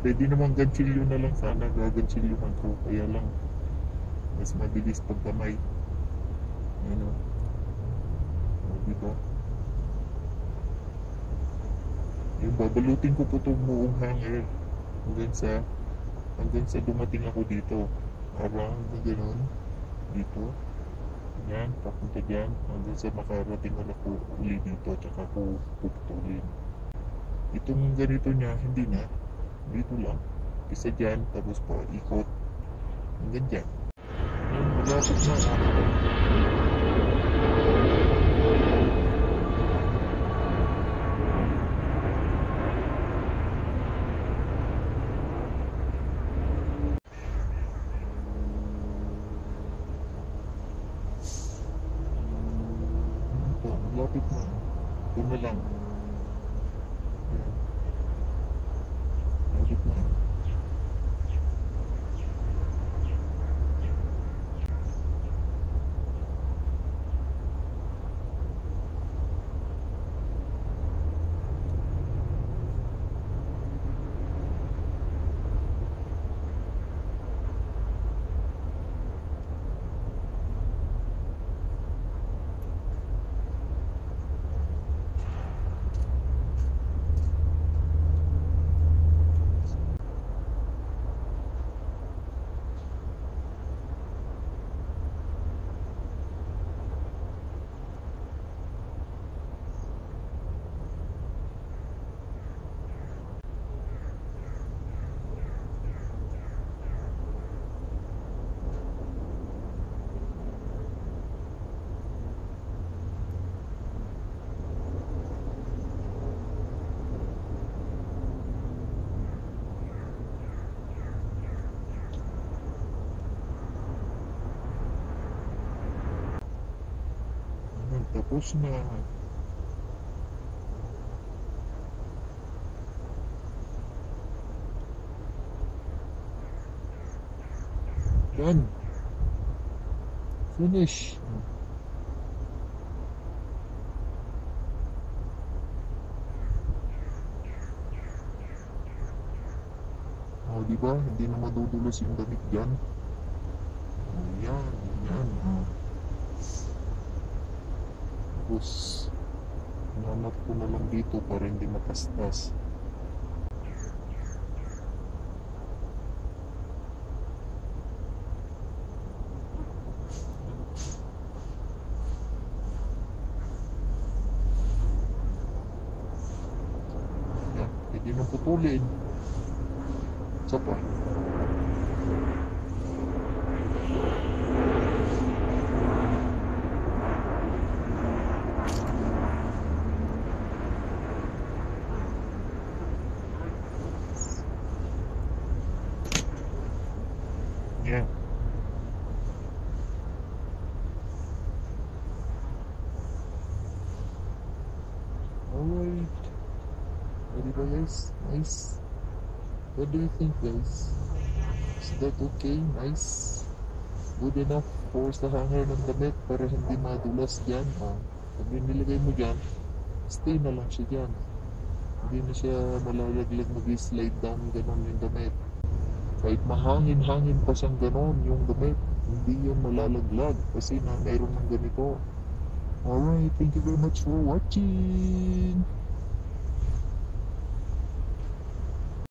Pwede naman ganchilyo na lang sana, gaganchilyohan ko. Kaya lang, mas mabilis pag kamay. Ano? Dito. Yung babalutin ko po itong buong hanger hanggang sa dumating ako dito. Around na gano'n. Dito. Yan, papunta dyan. Hanggang sa makarating ako uli dito. Tsaka ko puputulin. Itong ganito niya, hindi na. Dito lang. Isa dyan, tapos pa ikot. Hanggang dyan. Yan, malapit na. Ito, malapit na. Ito na lang. Yan, malapit na. Yan, tapos na. Done. Finish. Oh, di ba? Hindi na madudulas yung damit dyan. Oh, yan, yan. Tapos, nanap ko na lang dito para hindi matastas. Yan, hindi na putulin. Isa pa. Yan. Alright. Ready ba guys? Nice. What do you think guys? Is that okay? Nice. Good enough for sa hanger ng damit para hindi madulas dyan. Oh, pag nilagay mo dyan, stay na lang siya dyan. Hindi na siya malalaglag mag-slide down ganon yung damit. Kahit mahangin-hangin pa siyang ganon yung damit, hindi yun malalaglag kasi na mayroon ng ganito. Alright, thank you very much for watching.